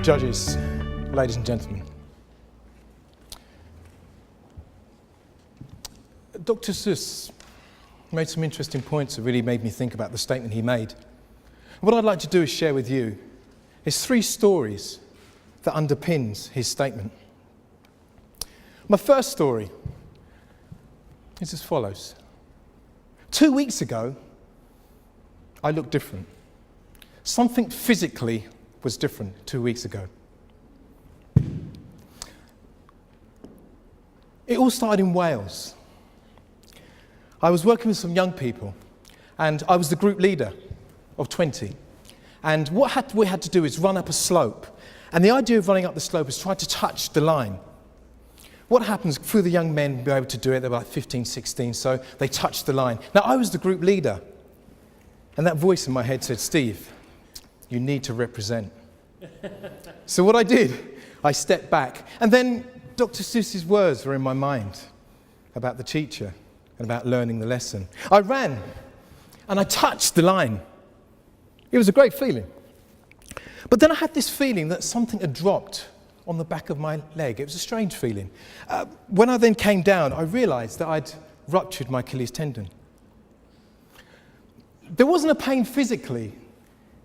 Judges, ladies and gentlemen. Dr. Seuss made some interesting points that really made me think about the statement he made. What I'd like to do is share with you is 3 stories that underpins his statement. My first story is as follows. 2 weeks ago, I looked different. Something physically was different 2 weeks ago. It all started in Wales. I was working with some young people, and I was the group leader of 20. And what we had to do is run up a slope. And the idea of running up the slope is try to touch the line. What happens, few of the young men were able to do it, they were like 15, 16, so they touched the line. Now, I was the group leader, and that voice in my head said, Steve, you need to represent. So what I did, I stepped back, and then Dr. Seuss's words were in my mind about the teacher and about learning the lesson. I ran, and I touched the line. It was a great feeling. But then I had this feeling that something had dropped on the back of my leg. It was a strange feeling. When I then came down, I realized that I'd ruptured my Achilles tendon. There wasn't a pain physically,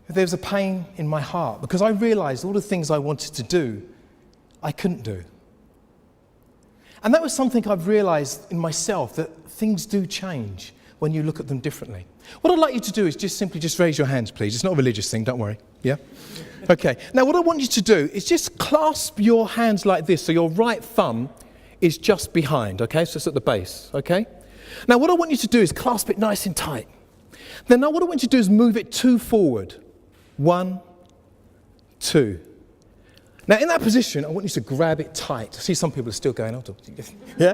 there was a pain in my heart, because I realized all the things I wanted to do, I couldn't do. And that was something I've realized in myself, that things do change when you look at them differently. What I'd like you to do is simply raise your hands, please. It's not a religious thing, don't worry. Yeah? Okay. Now, what I want you to do is just clasp your hands like this, so your right thumb is just behind, okay? So it's at the base, okay? Now, what I want you to do is clasp it nice and tight. Then now what I want you to do is move it 2 forward. 1, 2. Now, in that position, I want you to grab it tight. I see some people are still going, oh, yeah?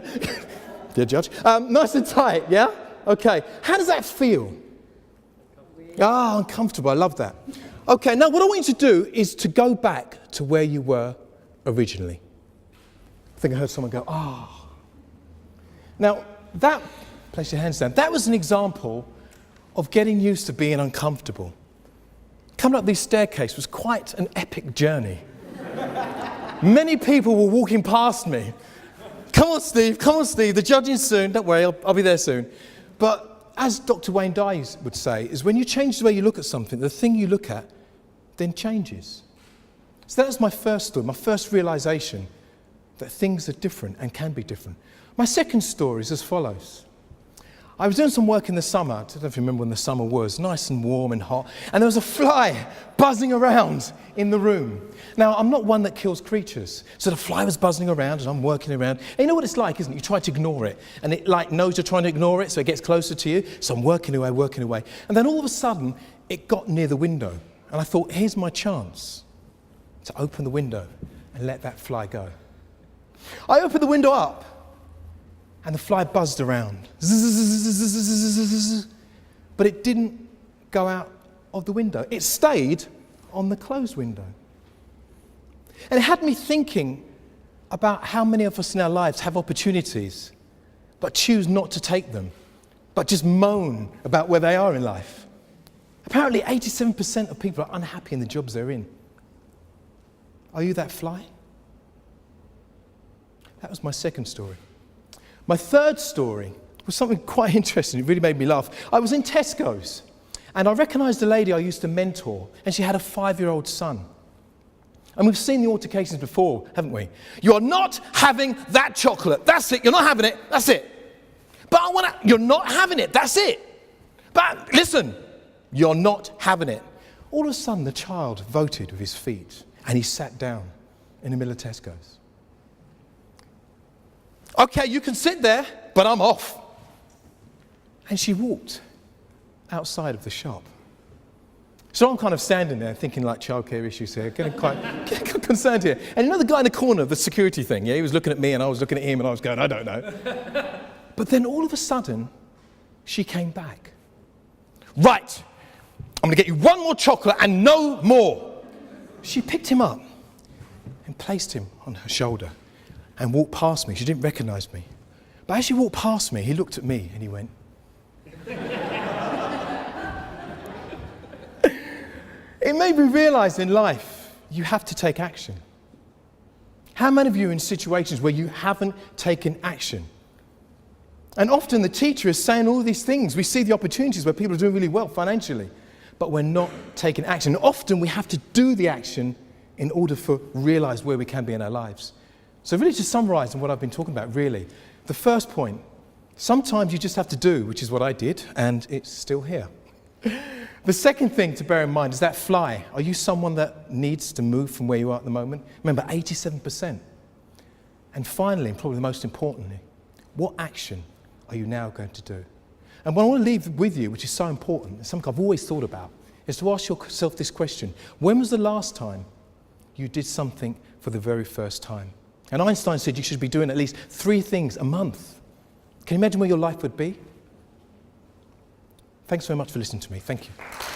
Yeah, Judge. Nice and tight, yeah? Okay. How does that feel? Ah, uncomfortable. I love that. Okay, now what I want you to do is to go back to where you were originally. I think I heard someone go, ah. Now, place your hands down. That was an example of getting used to being uncomfortable. Coming up this staircase was quite an epic journey. Many people were walking past me. Come on, Steve, the judging's soon. Don't worry, I'll be there soon. But as Dr. Wayne Dyer would say, is when you change the way you look at something, the thing you look at then changes. So that was my first story, my first realization that things are different and can be different. My second story is as follows. I was doing some work in the summer. I don't know if you remember when the summer was, nice and warm and hot, and there was a fly buzzing around in the room. Now, I'm not one that kills creatures, so the fly was buzzing around and I'm working around. And you know what it's like, isn't it? You try to ignore it, and it knows you're trying to ignore it, so it gets closer to you, so I'm working away. And then all of a sudden, it got near the window, and I thought, here's my chance to open the window and let that fly go. I opened the window up, and the fly buzzed around. But it didn't go out of the window. It stayed on the closed window. And it had me thinking about how many of us in our lives have opportunities, but choose not to take them, but just moan about where they are in life. Apparently 87% of people are unhappy in the jobs they're in. Are you that fly? That was my second story. My third story was something quite interesting. It really made me laugh. I was in Tesco's, and I recognised a lady I used to mentor, and she had a 5-year-old son. And we've seen the altercations before, haven't we? You're not having that chocolate. That's it. You're not having it. That's it. But you're not having it. That's it. But listen, you're not having it. All of a sudden, the child voted with his feet, and he sat down in the middle of Tesco's. Okay, you can sit there, but I'm off. And she walked outside of the shop. So I'm kind of standing there thinking like childcare issues here, getting quite concerned here. And you know the guy in the corner of the security thing, yeah? He was looking at me and I was looking at him and I was going, I don't know. But then all of a sudden, she came back. Right, I'm going to get you one more chocolate and no more. She picked him up and placed him on her shoulder and walked past me. She didn't recognize me. But as she walked past me, he looked at me and he went. It made me realize in life you have to take action. How many of you are in situations where you haven't taken action? And often the teacher is saying all these things. We see the opportunities where people are doing really well financially, but we're not taking action. And often we have to do the action in order to realize where we can be in our lives. So really, to summarize on what I've been talking about, really, the first point, sometimes you just have to do, which is what I did, and it's still here. The second thing to bear in mind is that fly. Are you someone that needs to move from where you are at the moment? Remember, 87%. And finally, and probably most importantly, what action are you now going to do? And what I want to leave with you, which is so important, it's something I've always thought about, is to ask yourself this question. When was the last time you did something for the very first time? And Einstein said you should be doing at least 3 things a month. Can you imagine where your life would be? Thanks very much for listening to me. Thank you.